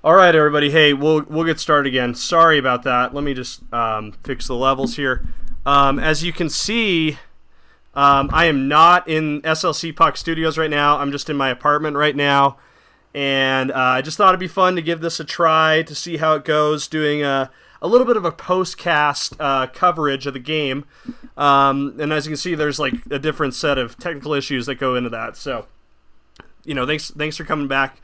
All right, everybody. Hey, we'll get started again. Sorry about that. Let me just fix the levels here. As you can see, I am not in SLC Puck Studios right now. I'm just in my apartment right now, and I just thought it'd be fun to give this a try to see how it goes. Doing a little bit of a post-cast coverage of the game, and as you can see, there's like a different set of technical issues that go into that. So, thanks for coming back.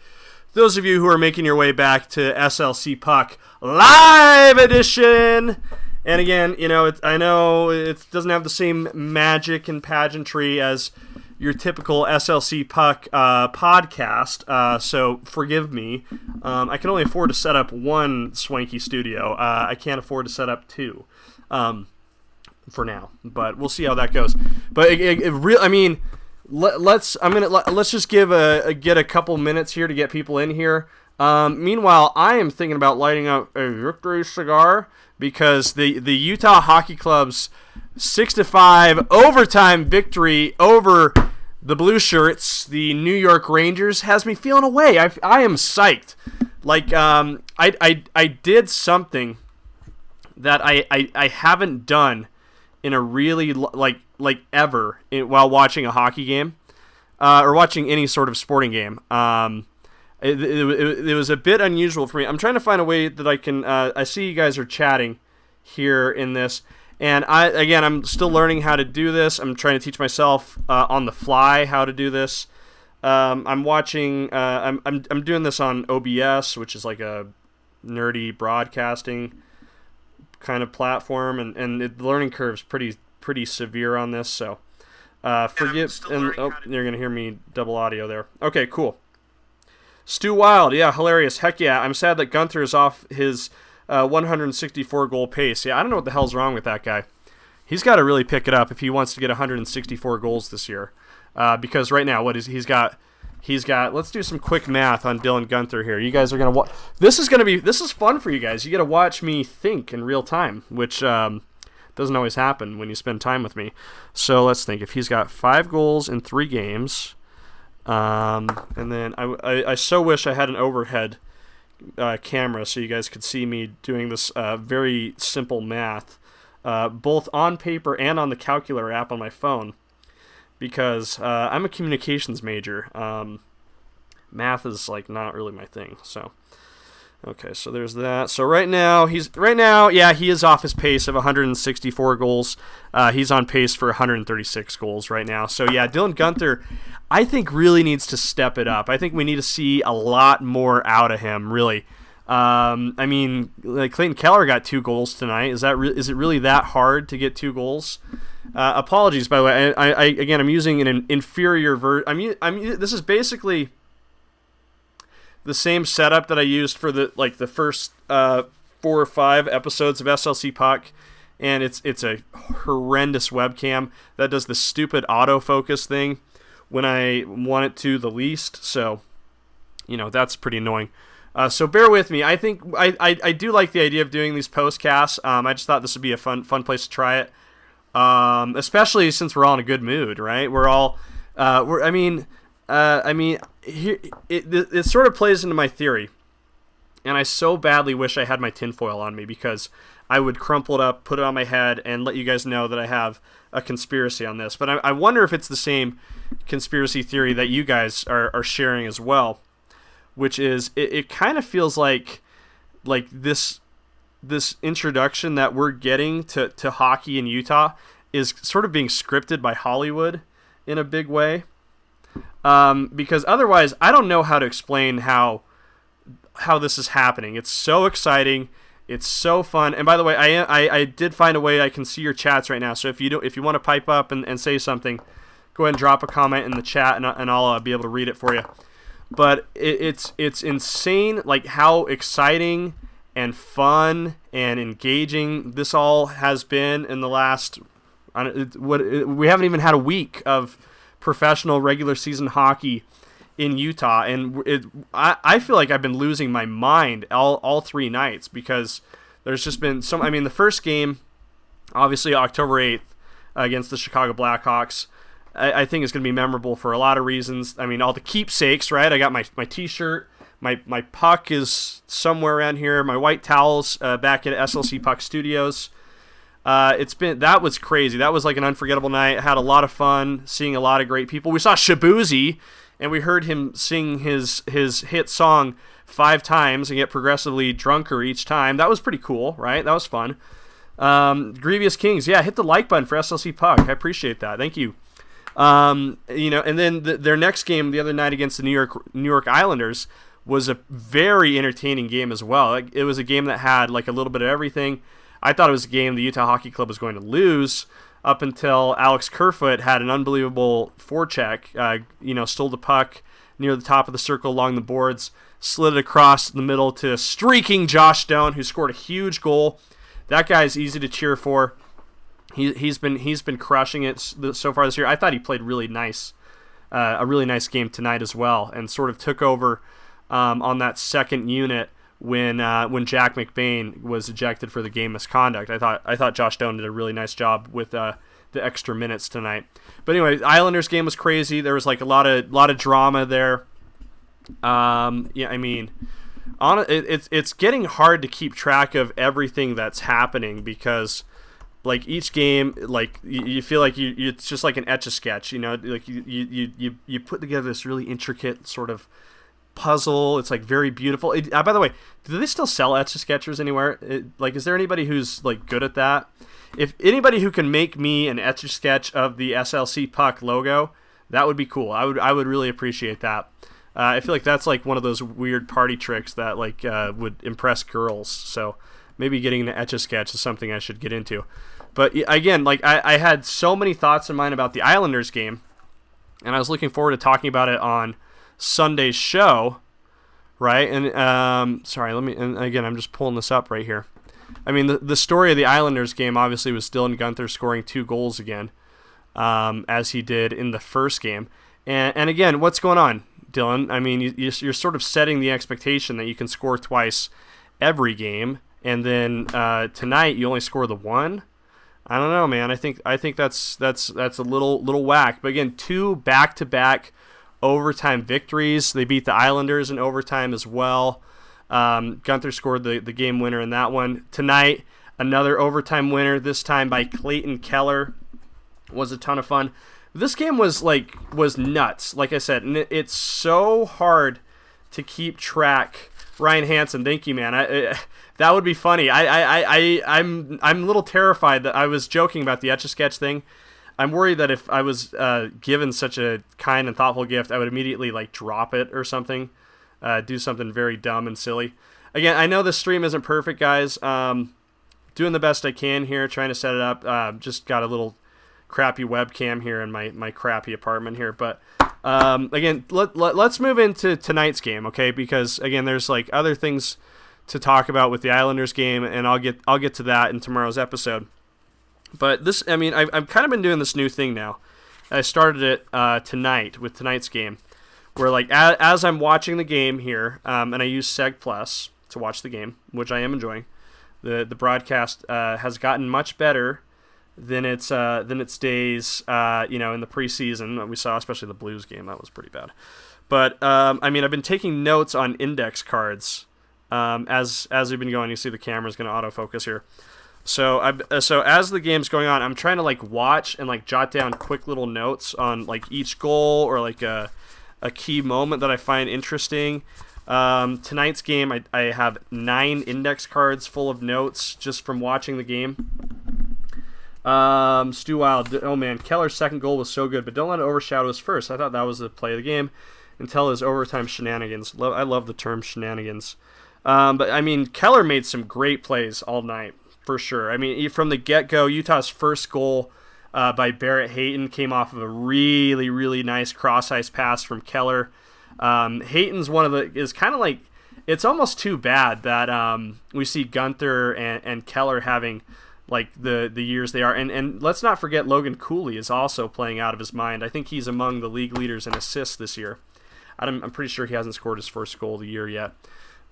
Those of you who are making your way back to SLC Puck Live Edition, and again, I know it doesn't have the same magic and pageantry as your typical SLC Puck podcast, so forgive me. I can only afford to set up one swanky studio. I can't afford to set up two for now, but we'll see how that goes. But let's just get a couple minutes here to get people in here. Meanwhile, I am thinking about lighting up a victory cigar because the Utah Hockey Club's 6-5 overtime victory over the Blue Shirts, the New York Rangers, has me feeling away. I am psyched. Like I did something that I haven't done in a really like ever while watching a hockey game or watching any sort of sporting game. It was a bit unusual for me. I'm trying to find a way that I can I see you guys are chatting here in this, and I'm still learning how to do this. I'm trying to teach myself on the fly how to do this. I'm watching I'm doing this on OBS, which is like a nerdy broadcasting kind of platform, and the learning curve's pretty severe on this, so forgive. And you're gonna hear me double audio there. Okay, cool. Stu Wild, yeah, hilarious. Heck yeah, I'm sad that Guenther is off his 164 goal pace. Yeah, I don't know what the hell's wrong with that guy. He's got to really pick it up if he wants to get 164 goals this year. Because right now, he's got. Let's do some quick math on Dylan Guenther here. You guys are gonna watch. This is fun for you guys. You get to watch me think in real time, which doesn't always happen when you spend time with me. So let's think. If he's got 5 goals in 3 games, and then I so wish I had an overhead camera so you guys could see me doing this very simple math, both on paper and on the calculator app on my phone, because I'm a communications major. Math is like not really my thing. So okay, so there's that. So right now, he is off his pace of 164 goals. He's on pace for 136 goals right now. So yeah, Dylan Guenther, I think, really needs to step it up. I think we need to see a lot more out of him, really. Like Clayton Keller got 2 goals tonight. Is it really that hard to get 2 goals? Apologies, by the way. I'm using an inferior version. This is basically the same setup that I used for the first 4 or 5 episodes of SLC Puck, and it's a horrendous webcam that does the stupid autofocus thing when I want it to the least. So, that's pretty annoying. So bear with me. I think I do like the idea of doing these postcasts. I just thought this would be a fun place to try it, especially since we're all in a good mood, right? We're all here it sort of plays into my theory, and I so badly wish I had my tinfoil on me, because I would crumple it up, put it on my head, and let you guys know that I have a conspiracy on this. But I wonder if it's the same conspiracy theory that you guys are sharing as well, which is it kind of feels like this introduction that we're getting to hockey in Utah is sort of being scripted by Hollywood in a big way. Because otherwise, I don't know how to explain how this is happening. It's so exciting. It's so fun. And by the way, I did find a way I can see your chats right now. So if you want to pipe up and say something, go ahead and drop a comment in the chat, and I'll be able to read it for you. But it's insane, like how exciting and fun and engaging this all has been in the last. We haven't even had a week of professional regular season hockey in Utah, and I feel like I've been losing my mind all 3 nights, because there's just been some. The first game, obviously October 8th against the Chicago Blackhawks, I think is going to be memorable for a lot of reasons. All the keepsakes, right? I got my t-shirt, My puck is somewhere around here. My white towels back at SLC Puck Studios. That was crazy. That was like an unforgettable night. I had a lot of fun seeing a lot of great people. We saw Shabuzi, and we heard him sing his hit song 5 times and get progressively drunker each time. That was pretty cool, right? That was fun. Grievous Kings, yeah, hit the like button for SLC Puck. I appreciate that. Thank you. And then their next game the other night against the New York Islanders was a very entertaining game as well. It was a game that had like a little bit of everything. I thought it was a game the Utah Hockey Club was going to lose up until Alex Kerfoot had an unbelievable forecheck. Stole the puck near the top of the circle along the boards, slid it across the middle to streaking Josh Doan, who scored a huge goal. That guy's easy to cheer for. He's been crushing it so far this year. I thought he played really nice, a really nice game tonight as well, and sort of took over on that second unit when Jack McBain was ejected for the game misconduct. I thought Josh Doan did a really nice job with the extra minutes tonight. But anyway, the Islanders game was crazy. There was like a lot of drama there. It's getting hard to keep track of everything that's happening because like each game, like you feel like it's just like an Etch-a-Sketch, like you put together this really intricate sort of puzzle. It's like very beautiful. By the way, do they still sell Etch-a-Sketchers anywhere? Is there anybody who's like good at that? If anybody who can make me an Etch-a-Sketch of the SLC Puck logo, that would be cool. I would really appreciate that. I feel like that's like one of those weird party tricks that like would impress girls. So maybe getting the Etch-a-Sketch is something I should get into. But again, like I had so many thoughts in mind about the Islanders game, and I was looking forward to talking about it on Sunday's show, right? And and again, I'm just pulling this up right here. I mean, the story of the Islanders game obviously was Dylan Guenther scoring 2 goals again, as he did in the first game. And again, what's going on, Dylan? I mean, you're sort of setting the expectation that you can score twice every game, and then tonight you only score the 1. I don't know, man. I think that's a little whack. But again, 2 back-to-back overtime victories. They beat the Islanders in overtime as well. Guenther scored the game winner in that one. Tonight, another overtime winner, this time by Clayton Keller. Was a ton of fun. This game was nuts, like I said, and it's so hard to keep track. Ryan Hansen, thank you, man. That would be funny. I'm a little terrified that I was joking about the Etch-a-Sketch thing. I'm worried that if I was given such a kind and thoughtful gift, I would immediately like drop it or something, do something very dumb and silly. Again, I know the stream isn't perfect, guys. Doing the best I can here, trying to set it up. Just got a little crappy webcam here in my crappy apartment here. But again, let's move into tonight's game, okay? Because again, there's like other things to talk about with the Islanders game, and I'll get to that in tomorrow's episode. But this, I mean, I've kind of been doing this new thing now. I started it tonight with tonight's game, where like as I'm watching the game here, and I use Seg Plus to watch the game, which I am enjoying. The broadcast has gotten much better than its days, in the preseason. We saw, especially the Blues game, that was pretty bad. But I mean, I've been taking notes on index cards as we've been going. You see the camera's going to autofocus here. So as the game's going on, I'm trying to like watch and like jot down quick little notes on like each goal or like a key moment that I find interesting. Tonight's game, I have 9 index cards full of notes just from watching the game. Stu Wild, oh man, Keller's second goal was so good, but don't let it overshadow his first. I thought that was the play of the game until his overtime shenanigans. I love the term shenanigans. But I mean, Keller made some great plays all night. For sure. I mean, from the get-go, Utah's first goal by Barrett Hayton came off of a really, really nice cross-ice pass from Keller. Hayton's is kind of like, it's almost too bad that we see Guenther and Keller having like the years they are. And let's not forget Logan Cooley is also playing out of his mind. I think he's among the league leaders in assists this year. I'm pretty sure he hasn't scored his first goal of the year yet.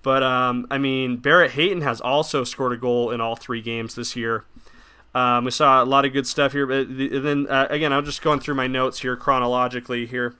But, I mean, Barrett Hayton has also scored a goal in all 3 games this year. We saw a lot of good stuff here. But then, again, I'm just going through my notes here chronologically here.